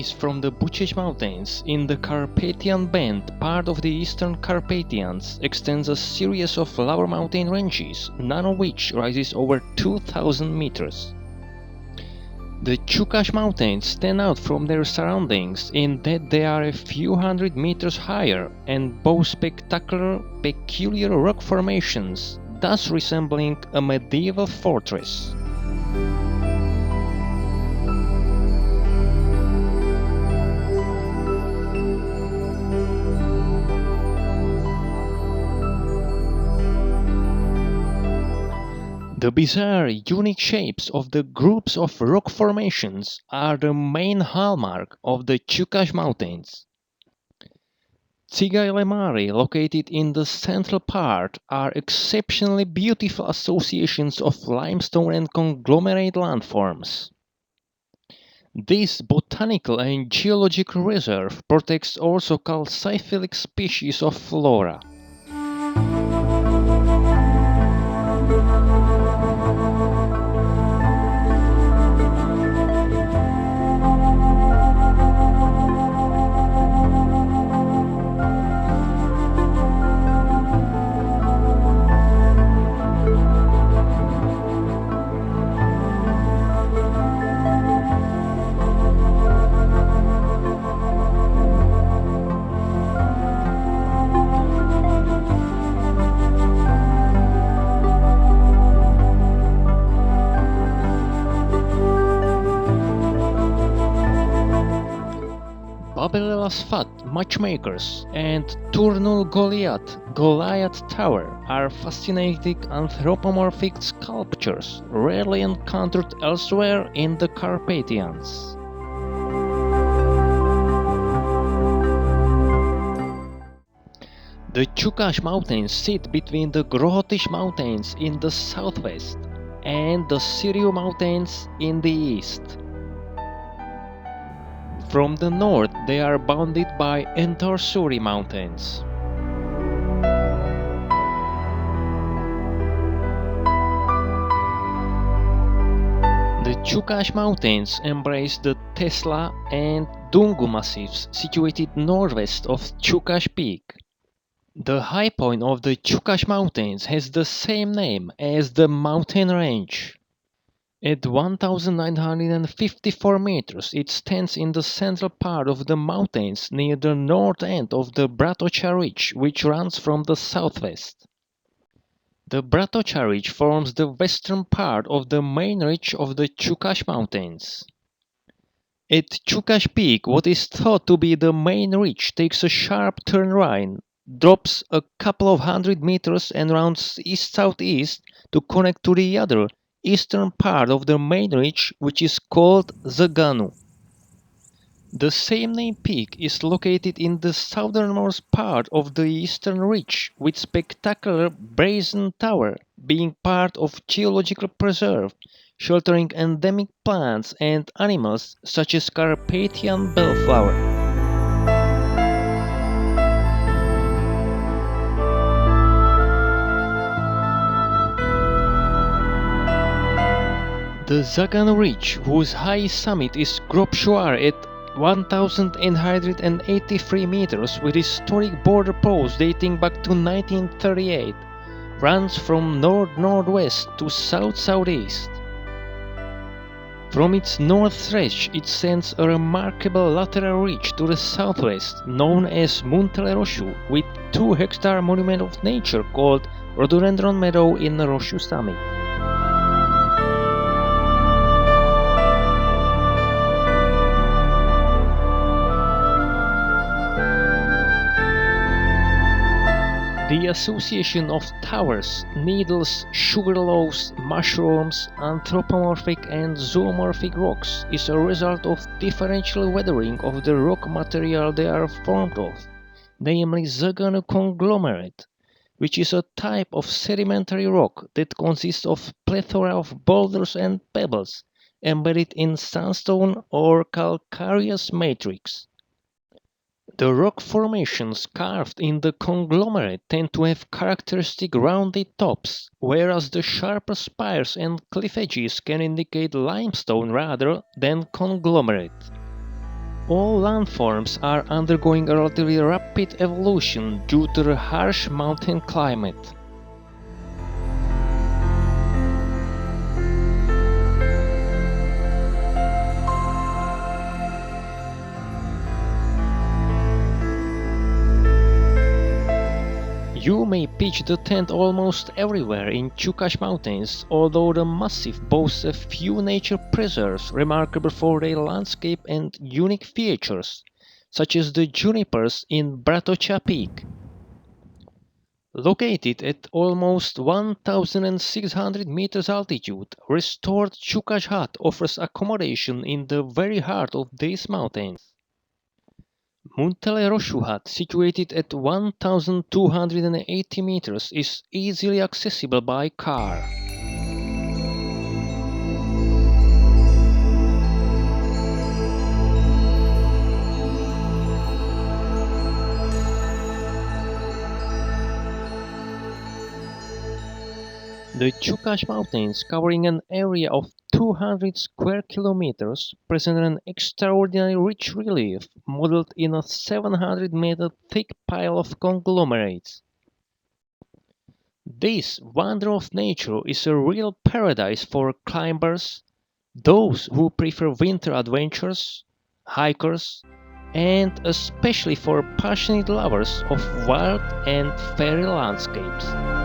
east from the Ciucas Mountains, in the Carpathian Bend, part of the Eastern Carpathians, extends a series of lower mountain ranges, none of which rises over 2,000 meters. The Ciucas Mountains stand out from their surroundings in that they are a few hundred meters higher and boast spectacular, peculiar rock formations, thus resembling a medieval fortress. The bizarre, unique shapes of the groups of rock formations are the main hallmark of the Ciucas Mountains. Ţigăile Mari, located in the central part, are exceptionally beautiful associations of limestone and conglomerate landforms. This botanical and geological reserve protects also calciphilous species of flora. Babele la Sfat, Matchmakers, and Turnul Goliat, Goliath Tower are fascinating anthropomorphic sculptures rarely encountered elsewhere in the Carpathians. The Ciucas Mountains sit between the Grotiș Mountains in the southwest and the Ciucas Mountains in the east. From the north, they are bounded by Entorsuri Mountains. The Ciucas Mountains embrace the Tesla and Dungu massifs situated northwest of Ciucas Peak. The high point of the Ciucas Mountains has the same name as the mountain range. At 1,954 meters, it stands in the central part of the mountains near the north end of the Bratocha Ridge, which runs from the southwest. The Bratocha Ridge forms the western part of the main ridge of the Ciucas Mountains. At Ciucas Peak, what is thought to be the main ridge takes a sharp turn right, drops a couple of hundred meters and rounds east-southeast to connect to the other, eastern part of the main ridge, which is called Zăganu. The same name peak is located in the southernmost part of the eastern ridge, with spectacular brazen tower being part of geological preserve, sheltering endemic plants and animals such as Carpathian bellflower. The Zăganu Ridge, whose highest summit is Gropșoara at 1,883 meters with historic border posts dating back to 1938, runs from north-northwest to south-southeast. From its north edge it sends a remarkable lateral ridge to the southwest, known as Muntele Roșu, with 2-hectare monument of nature called Rhododendron Meadow in Roșu Summit. The association of towers, needles, sugarloaves, mushrooms, anthropomorphic and zoomorphic rocks is a result of differential weathering of the rock material they are formed of, namely Zăganu conglomerate, which is a type of sedimentary rock that consists of plethora of boulders and pebbles embedded in sandstone or calcareous matrix. The rock formations carved in the conglomerate tend to have characteristic rounded tops, whereas the sharper spires and cliff edges can indicate limestone rather than conglomerate. All landforms are undergoing a relatively rapid evolution due to the harsh mountain climate. You may pitch the tent almost everywhere in Ciucas Mountains, although the massif boasts a few nature preserves remarkable for their landscape and unique features, such as the junipers in Bratocha Peak. Located at almost 1,600 meters altitude, restored Ciucas Hut offers accommodation in the very heart of these mountains. Muntele Roșu Hut, situated at 1,280 meters, is easily accessible by car. The Ciucas Mountains, covering an area of 200 square kilometers, present an extraordinarily rich relief modeled in a 700-meter thick pile of conglomerates. This wonder of nature is a real paradise for climbers, those who prefer winter adventures, hikers, and especially for passionate lovers of wild and fairy landscapes.